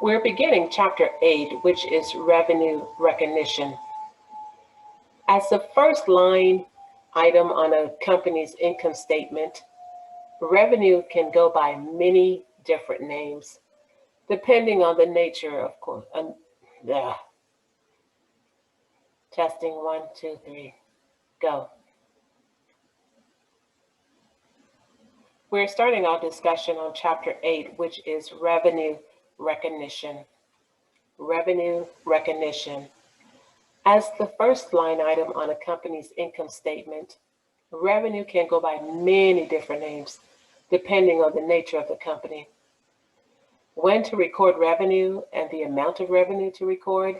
We're beginning Chapter 8, which is revenue recognition. As the first line item on a company's income statement, revenue can go by many different names, depending on the nature, of course. Testing 1, 2, 3, go. We're starting our discussion on Chapter 8, which is revenue recognition. Revenue recognition. As the first line item on a company's income statement, revenue can go by many different names, depending on the nature of the company. When to record revenue and the amount of revenue to record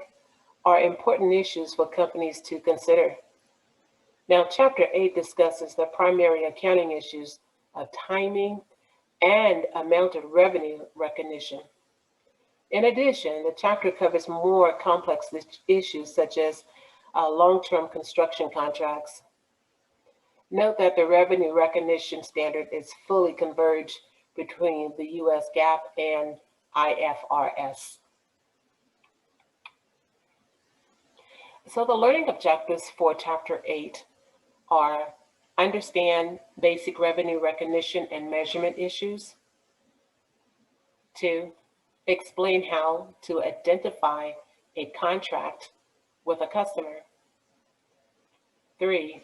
are important issues for companies to consider. Now, Chapter 8 discusses the primary accounting issues of timing and amount of revenue recognition. In addition, the chapter covers more complex issues such as long-term construction contracts. Note that the revenue recognition standard is fully converged between the U.S. GAAP and IFRS. So the learning objectives for Chapter 8 are: understand basic revenue recognition and measurement issues. 2, explain how to identify a contract with a customer. 3,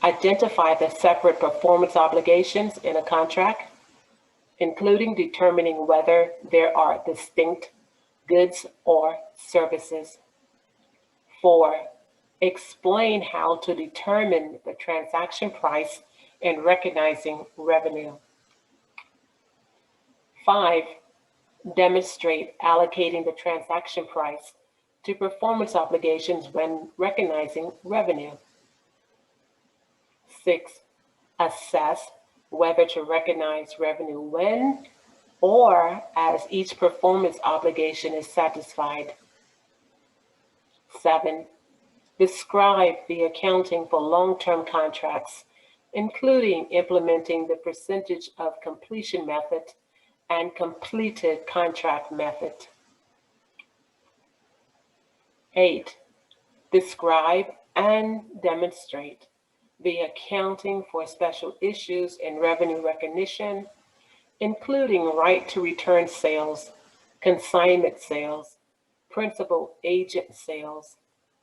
identify the separate performance obligations in a contract, including determining whether there are distinct goods or services. 4, explain how to determine the transaction price in recognizing revenue. 5, demonstrate allocating the transaction price to performance obligations when recognizing revenue. 6, assess whether to recognize revenue when or as each performance obligation is satisfied. 7, describe the accounting for long-term contracts, including implementing the percentage of completion method and completed contract method. 8, describe and demonstrate the accounting for special issues in revenue recognition, including right to return sales, consignment sales, principal agent sales,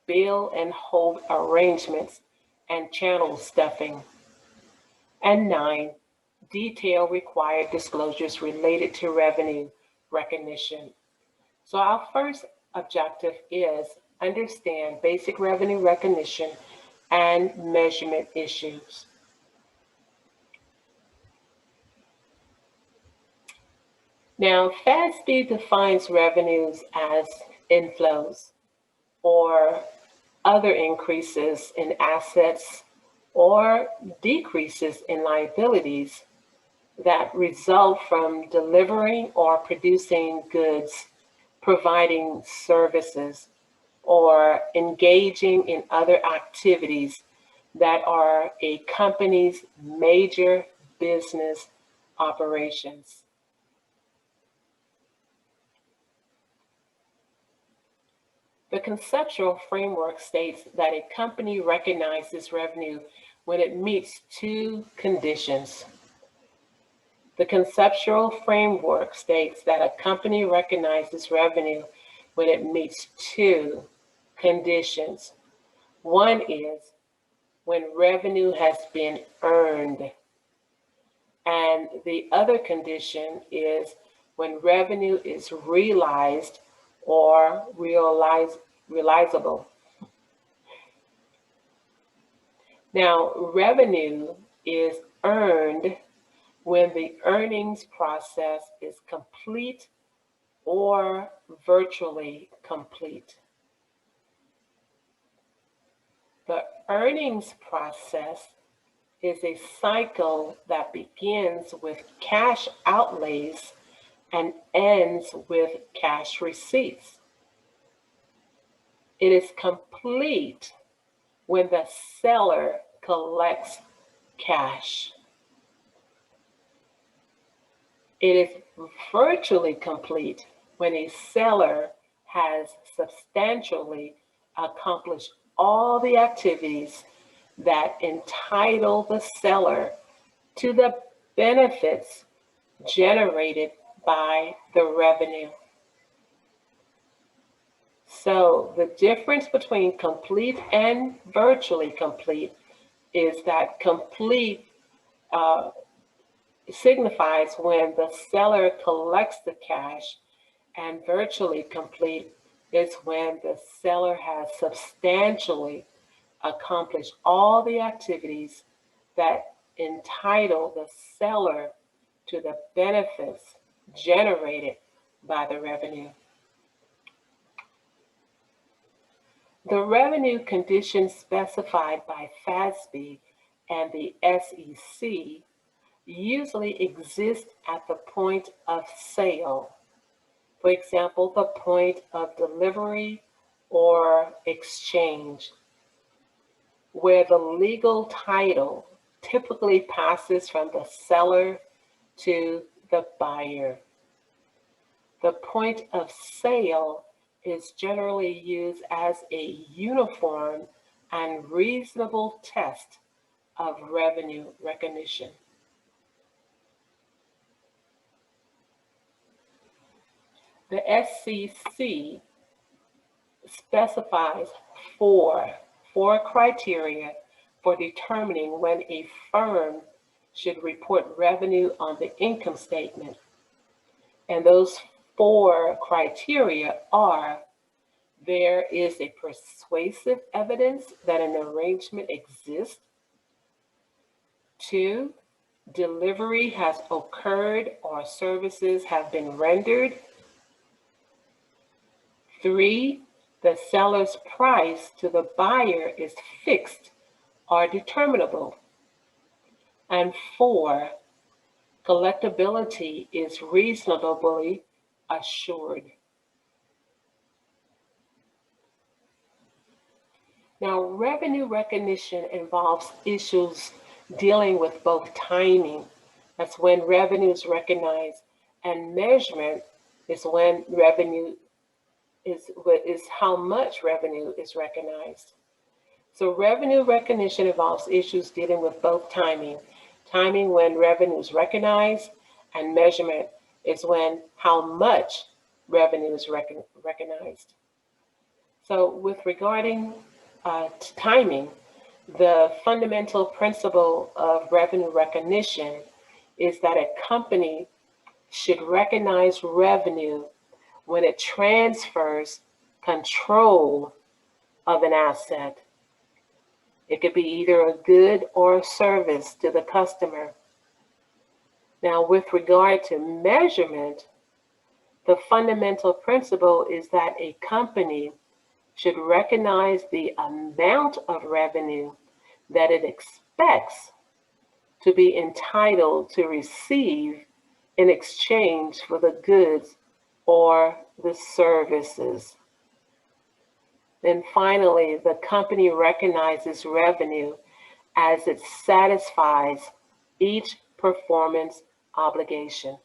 bill and hold arrangements, and channel stuffing. And 9, detail required disclosures related to revenue recognition. So our first objective is understand basic revenue recognition and measurement issues. Now, FASB defines revenues as inflows or other increases in assets or decreases in liabilities that result from delivering or producing goods, providing services, or engaging in other activities that are a company's major business operations. The conceptual framework states that a company recognizes revenue when it meets 2 conditions. The conceptual framework states that a company recognizes revenue when it meets 2 conditions. One is when revenue has been earned, and the other condition is when revenue is realized or realizable. Now, revenue is earned when the earnings process is complete or virtually complete. The earnings process is a cycle that begins with cash outlays and ends with cash receipts. It is complete when the seller collects cash. It is virtually complete when a seller has substantially accomplished all the activities that entitle the seller to the benefits generated by the revenue. So the difference between complete and virtually complete is that complete signifies when the seller collects the cash, and virtually complete is when the seller has substantially accomplished all the activities that entitle the seller to the benefits generated by the revenue. The revenue conditions specified by FASB and the SEC usually exist at the point of sale. For example, the point of delivery or exchange, where the legal title typically passes from the seller to the buyer. The point of sale is generally used as a uniform and reasonable test of revenue recognition. The SEC specifies four criteria for determining when a firm should report revenue on the income statement. And those four criteria are: there is a persuasive evidence that an arrangement exists. 2, delivery has occurred or services have been rendered. 3, the seller's price to the buyer is fixed or determinable. And 4, collectibility is reasonably assured. Now, revenue recognition involves issues dealing with both timing, that's when revenue is recognized, and measurement is when revenue is how much revenue is recognized. So revenue recognition involves issues dealing with both timing when revenue is recognized, and measurement is when how much revenue is recognized. So with regarding timing, the fundamental principle of revenue recognition is that a company should recognize revenue when it transfers control of an asset. It could be either a good or a service to the customer. Now, with regard to measurement, the fundamental principle is that a company should recognize the amount of revenue that it expects to be entitled to receive in exchange for the goods or the services. Then finally, the company recognizes revenue as it satisfies each performance obligation.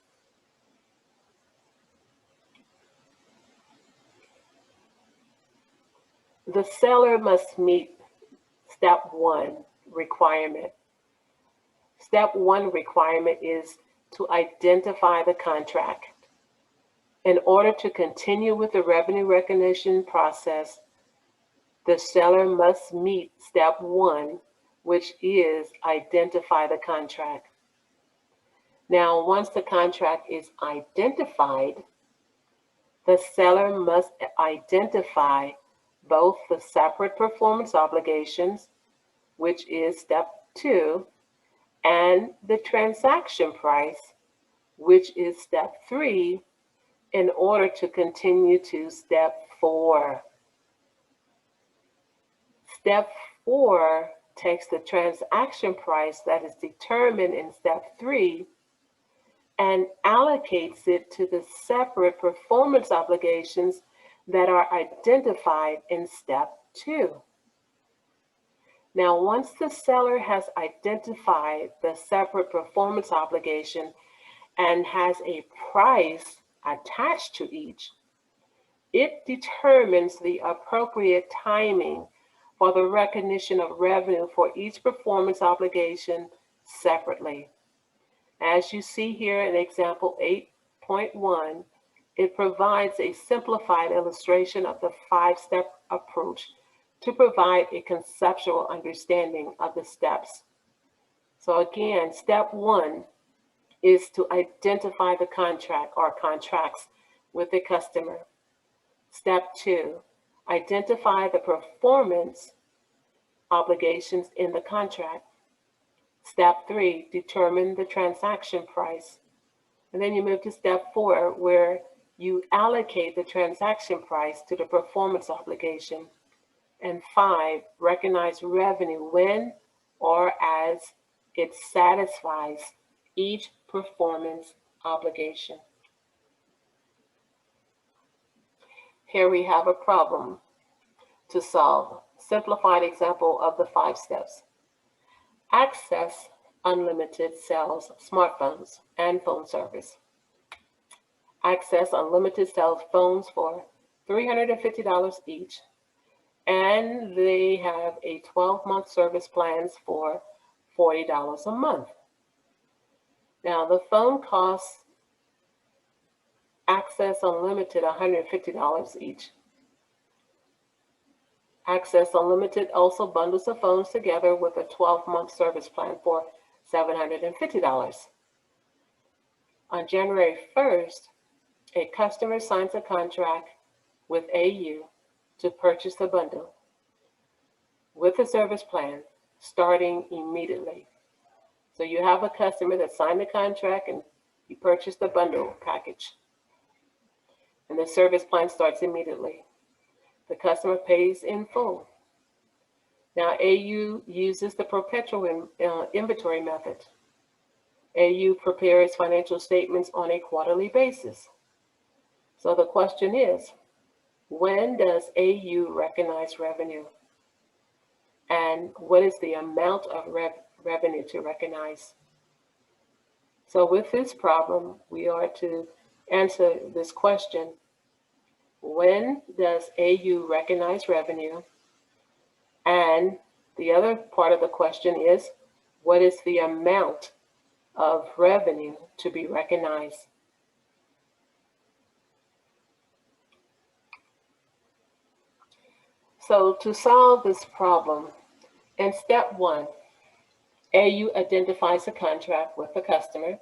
The seller must meet step 1 requirement. Step 1 requirement is to identify the contract. In order to continue with the revenue recognition process, the seller must meet step 1, which is identify the contract. Now, once the contract is identified, the seller must identify both the separate performance obligations, which is step 2, and the transaction price, which is step 3, in order to continue to step 4. Step 4 takes the transaction price that is determined in step 3 and allocates it to the separate performance obligations that are identified in step 2. Now, once the seller has identified the separate performance obligation and has a price attached to each, it determines the appropriate timing for the recognition of revenue for each performance obligation separately. As you see here in example 8.1, it provides a simplified illustration of the five-step approach to provide a conceptual understanding of the steps. So again, step 1 is to identify the contract or contracts with the customer. Step 2, identify the performance obligations in the contract. Step 3, determine the transaction price. And then you move to step 4, where you allocate the transaction price to the performance obligation. And 5, recognize revenue when or as it satisfies each performance obligation. Here we have a problem to solve. Simplified example of the 5 steps. Access Unlimited sells smartphones and phone service. Access Unlimited sells phones for $350 each, and they have a 12-month service plans for $40 a month. Now, the phone costs Access Unlimited $150 each. Access Unlimited also bundles the phones together with a 12-month service plan for $750. On January 1st, a customer signs a contract with AU to purchase the bundle with a service plan starting immediately. So you have a customer that signed the contract and you purchase the bundle package. And the service plan starts immediately. The customer pays in full. Now, AU uses the perpetual inventory method. AU prepares financial statements on a quarterly basis. So the question is, when does AU recognize revenue? And what is the amount of revenue to recognize? So with this problem, we are to answer this question. When does AU recognize revenue? And the other part of the question is, what is the amount of revenue to be recognized? So to solve this problem, in step 1, AU identifies a contract with the customer.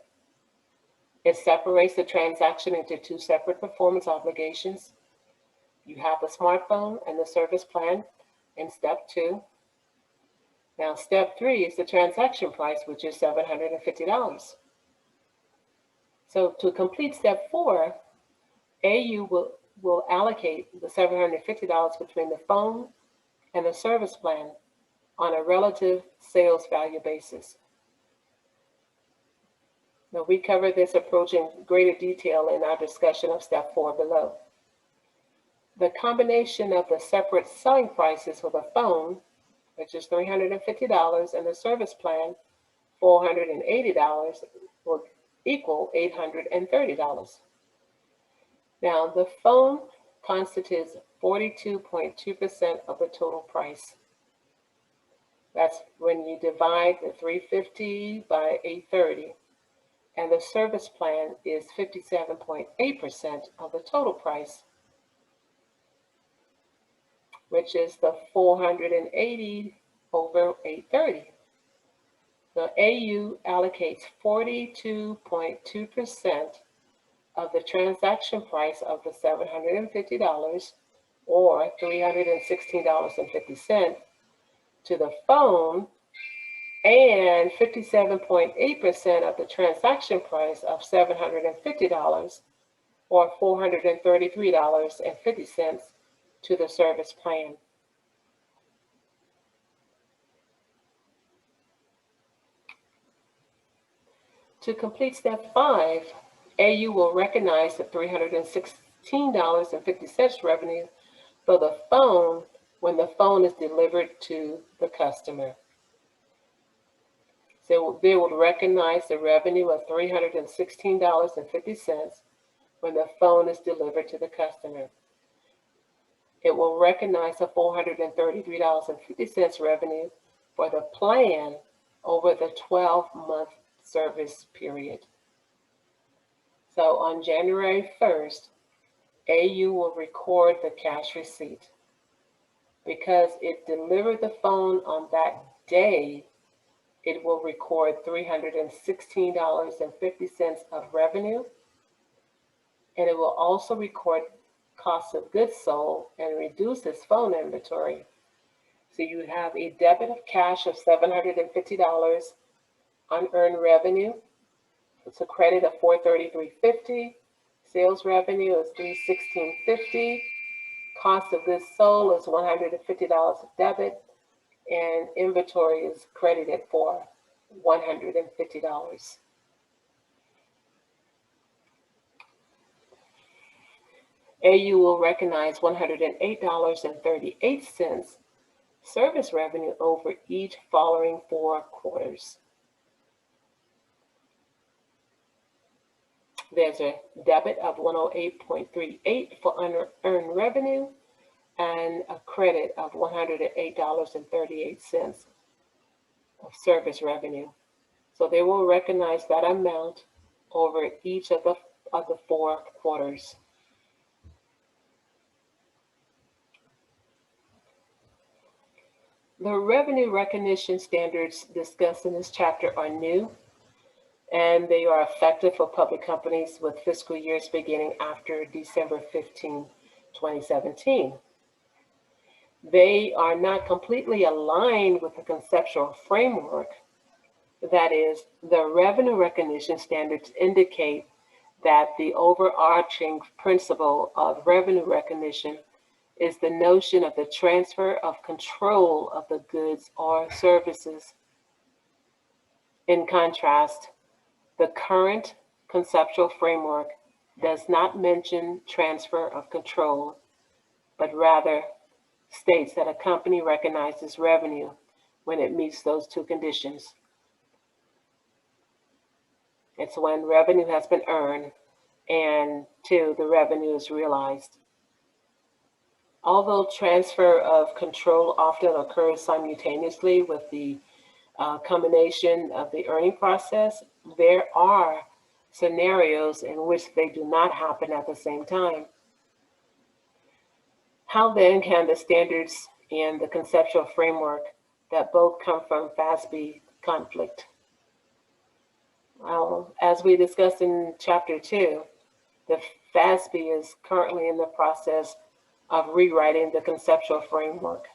It separates the transaction into 2 separate performance obligations. You have the smartphone and the service plan in step 2. Now, step 3 is the transaction price, which is $750. So to complete step 4, AU will allocate the $750 between the phone and the service plan on a relative sales value basis. Now, we cover this approach in greater detail in our discussion of step 4 below. The combination of the separate selling prices for the phone, which is $350, and the service plan, $480, will equal $830. Now, the phone constitutes 42.2% of the total price. That's when you divide the $350 by $830. And the service plan is 57.8% of the total price, which is the $480 over $830. The AU allocates 42.2% of the transaction price of the $750, or $316.50, to the phone, and 57.8% of the transaction price of $750, or $433.50, to the service plan. To complete step 5, AU will recognize the $316.50 revenue for the phone when the phone is delivered to the customer. So they will recognize the revenue of $316.50 when the phone is delivered to the customer. It will recognize the $433.50 revenue for the plan over the 12-month service period. So on January 1st, AU will record the cash receipt. Because it delivered the phone on that day, it will record $316.50 of revenue, and it will also record cost of goods sold and reduce its phone inventory. So you have a debit of cash of $750, unearned revenue. It's a credit of $433.50. Sales revenue is $316.50. Cost of goods sold is $150 of debit, and inventory is credited for $150. AU will recognize $108.38 service revenue over each following 4 quarters. There's a debit of $108.38 for unearned revenue and a credit of $108.38 of service revenue. So they will recognize that amount over each of the 4 quarters. The revenue recognition standards discussed in this chapter are new, and they are effective for public companies with fiscal years beginning after December 15, 2017. They are not completely aligned with the conceptual framework. That is, the revenue recognition standards indicate that the overarching principle of revenue recognition is the notion of the transfer of control of the goods or services. In contrast, the current conceptual framework does not mention transfer of control, but rather states that a company recognizes revenue when it meets those 2 conditions. It's when revenue has been earned, and 2, the revenue is realized. Although transfer of control often occurs simultaneously with the culmination of the earning process, there are scenarios in which they do not happen at the same time. How then can the standards and the conceptual framework that both come from FASB conflict? Well, as we discussed in Chapter 2, the FASB is currently in the process of rewriting the conceptual framework.